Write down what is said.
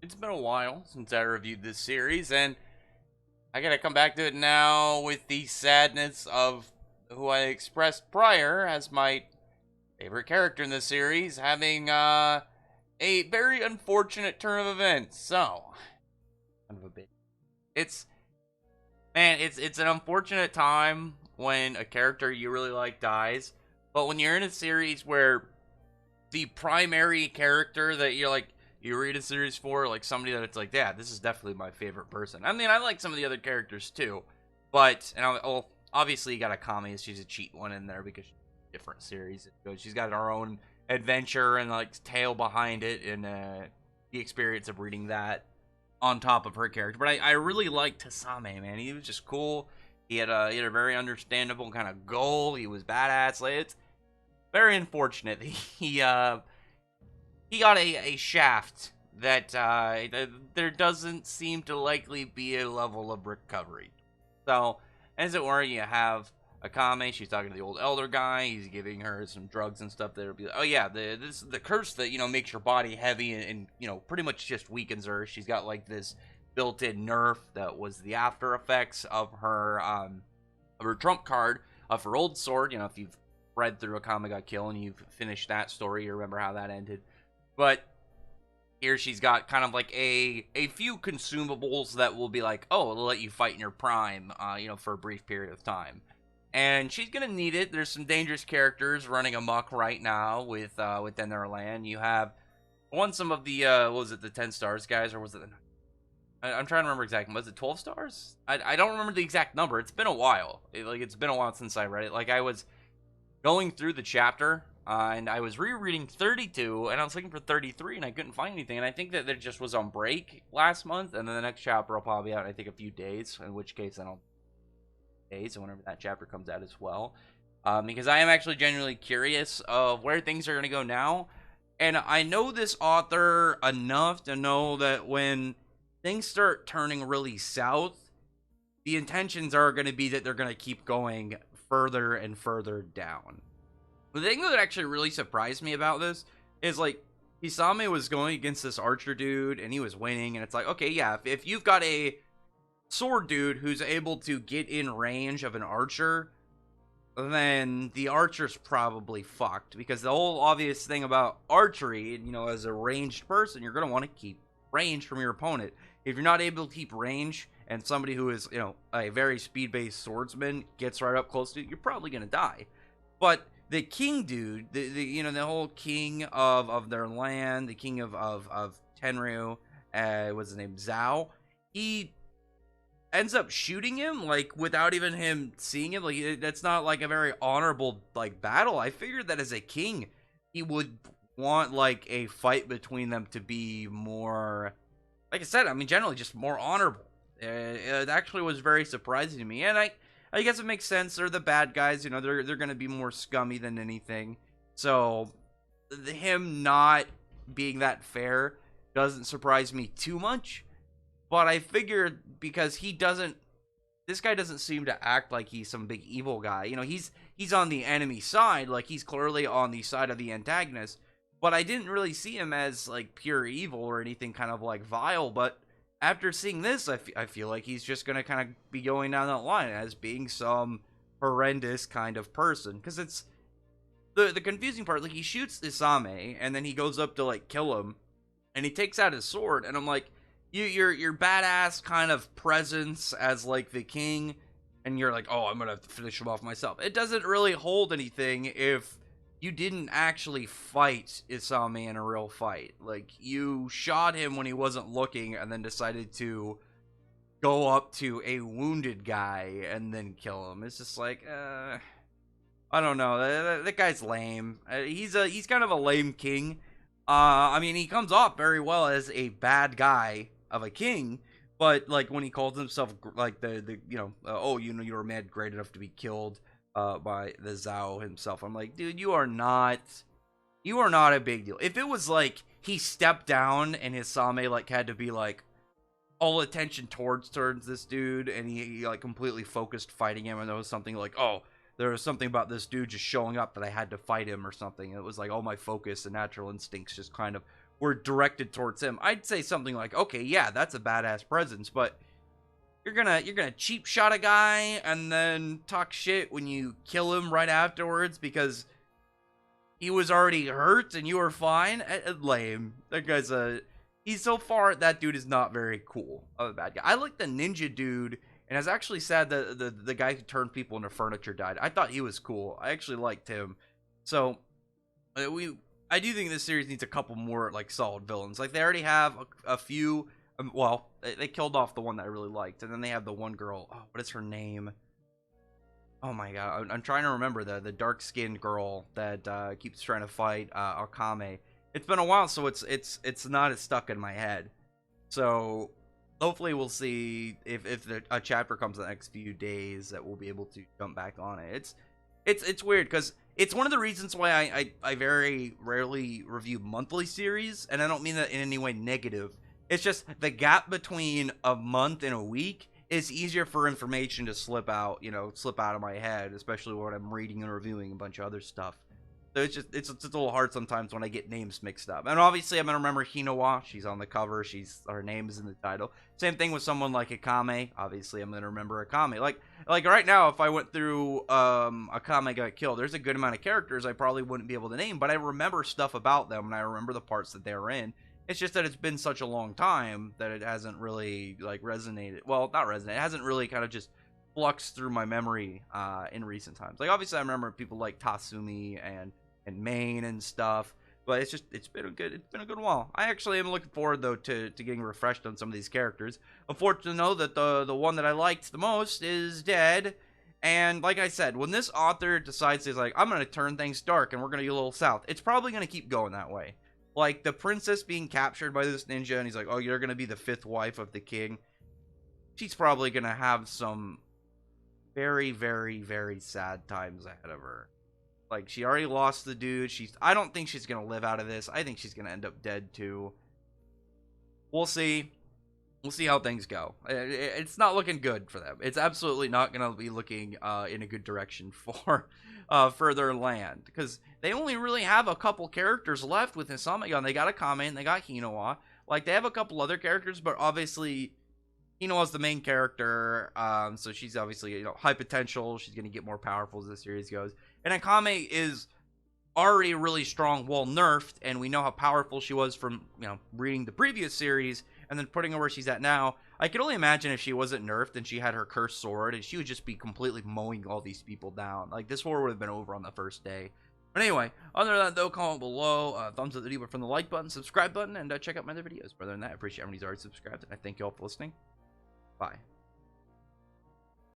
It's been a while since I reviewed this series, and I gotta come back to it now with the sadness of who I expressed prior as my favorite character in the series having a very unfortunate turn of events. So, kind of a bit. It's it's an unfortunate time when a character you really like dies, but when you're in a series where the primary character that you read a series for, like somebody that it's like, yeah, this is definitely my favorite person. I mean, I like some of the other characters too, but well, obviously you got Akame. She's a cheat one in there because she's a different series. She's got her own adventure and like tale behind it, and the experience of reading that on top of her character. But I really liked Tasame, man. He was just cool. He had a very understandable kind of goal. He was badass. Like, it's very unfortunate. He got a shaft that there doesn't seem to likely be a level of recovery. So, as it were, you have Akame. She's talking to the old elder guy. He's giving her some drugs and stuff that'll be like, oh yeah, the curse that makes your body heavy and pretty much just weakens her. She's got like this built-in nerf that was the after effects of her trump card of her old sword. If you've read through Akame got Kill and you've finished that story, you remember how that ended. But here she's got kind of like a few consumables that will be like, oh, it'll let you fight in your prime, for a brief period of time. And she's gonna need it. There's some dangerous characters running amok right now within their land. You have some of the what was it, the 10 stars guys, or was it I'm trying to remember exactly. Was it 12 stars? I don't remember the exact number. It's been a while. It's been a while since I read it. Like, I was going through the chapter, and I was rereading 32, and I was looking for 33, and I couldn't find anything. And I think that it just was on break last month, and then the next chapter will probably be out in, I think, a few days, in which case then I'll days, and whenever that chapter comes out as well. Because I am actually genuinely curious of where things are going to go now. And I know this author enough to know that when things start turning really south, the intentions are going to be that they're going to keep going further and further down. The thing that actually really surprised me about this is, like, Hisame was going against this archer dude, and he was winning, and it's like, okay, yeah, if you've got a sword dude who's able to get in range of an archer, then the archer's probably fucked, because the whole obvious thing about archery, as a ranged person, you're going to want to keep range from your opponent. If you're not able to keep range, and somebody who is, a very speed-based swordsman gets right up close to you, you're probably going to die. But the king dude, the whole king of their land, the king of Tenryu, what's his name, Zhao, he ends up shooting him, like, without even him seeing him. Like, that's not, like, a very honorable, like, battle. I figured that as a king, he would want, like, a fight between them to be more, like I said, I mean, generally just more honorable. It actually was very surprising to me, and I guess it makes sense. They're the bad guys, they're going to be more scummy than anything. So, him not being that fair doesn't surprise me too much. But I figured because this guy doesn't seem to act like he's some big evil guy. He's on the enemy side, like he's clearly on the side of the antagonist. But I didn't really see him as like pure evil or anything kind of like vile. But after seeing this, I feel like he's just gonna kind of be going down that line as being some horrendous kind of person. Because it's the confusing part. Like, he shoots Isame and then he goes up to like kill him, and he takes out his sword, and I'm like, your badass kind of presence as like the king, and you're like, oh, I'm gonna finish him off myself. It doesn't really hold anything if you didn't actually fight Isame in a real fight. Like, you shot him when he wasn't looking, and then decided to go up to a wounded guy and then kill him. It's just like, I don't know. That guy's lame. He's kind of a lame king. I mean, he comes off very well as a bad guy of a king, but like when he calls himself like the you were mad great enough to be killed by the Zhao himself, I'm like, dude, you are not a big deal. If it was like he stepped down and his Same like had to be like all attention towards this dude, and he like completely focused fighting him, and there was something like, oh, there was something about this dude just showing up that I had to fight him or something. It was like all my focus and natural instincts just kind of were directed towards him, I'd say something like, okay, yeah, that's a badass presence, but you're gonna cheap shot a guy and then talk shit when you kill him right afterwards because he was already hurt and you were fine. Lame. That guy's he's so far, that dude is not very cool of a bad guy. I like the ninja dude, and it's actually sad that the guy who turned people into furniture died. I thought he was cool. I actually liked him. So I do think this series needs a couple more like solid villains. Like they already have a few. Well, they killed off the one that I really liked, and then they have the one girl. Oh, what is her name? Oh my god, I'm trying to remember the dark skinned girl that keeps trying to fight Akame. It's been a while, so it's not as stuck in my head. So hopefully we'll see if a chapter comes in the next few days that we'll be able to jump back on it. It's weird because it's one of the reasons why I very rarely review monthly series, and I don't mean that in any way negative. It's just the gap between a month and a week is easier for information to slip out of my head, especially when I'm reading and reviewing a bunch of other stuff. So it's a little hard sometimes when I get names mixed up. And obviously I'm gonna remember Hinowa. She's on the cover. Her name is in the title. Same thing with someone like Akame. Obviously I'm gonna remember Akame. Like right now, if I went through Akame got killed, there's a good amount of characters I probably wouldn't be able to name, but I remember stuff about them and I remember the parts that they were in. It's just that it's been such a long time that it hasn't really like resonated. Well, not resonated. It hasn't really kind of just fluxed through my memory in recent times. Like obviously I remember people like Tasumi and Main and stuff, but it's been a good while. I actually am looking forward though to getting refreshed on some of these characters. Unfortunately, to know that the one that I liked the most is dead. And like I said, when this author decides he's like, I'm gonna turn things dark and we're gonna get a little south, it's probably gonna keep going that way. Like the princess being captured by this ninja, and he's like, oh, you're gonna be the 5th wife of the king. She's probably gonna have some very, very, very sad times ahead of her. Like, she already lost the dude. I don't think she's gonna live out of this. I think she's gonna end up dead too. We'll see. We'll see how things go. It's not looking good for them. It's absolutely not gonna be looking in a good direction for further land, because they only really have a couple characters left with Hisamagon. They got Akame and they got Hinowa. Like, they have a couple other characters, but obviously Hinowa's the main character, so she's obviously high potential. She's gonna get more powerful as the series goes. And Akame is already really strong, well nerfed, and we know how powerful she was from reading the previous series, and then putting her where she's at now. I could only imagine if she wasn't nerfed and she had her cursed sword, and she would just be completely mowing all these people down. Like, this war would have been over on the first day. But anyway, other than that though, comment below, thumbs up the video from the like button, subscribe button, and check out my other videos. Other than that, I appreciate everyone who's already subscribed, and I thank you all for listening. Bye.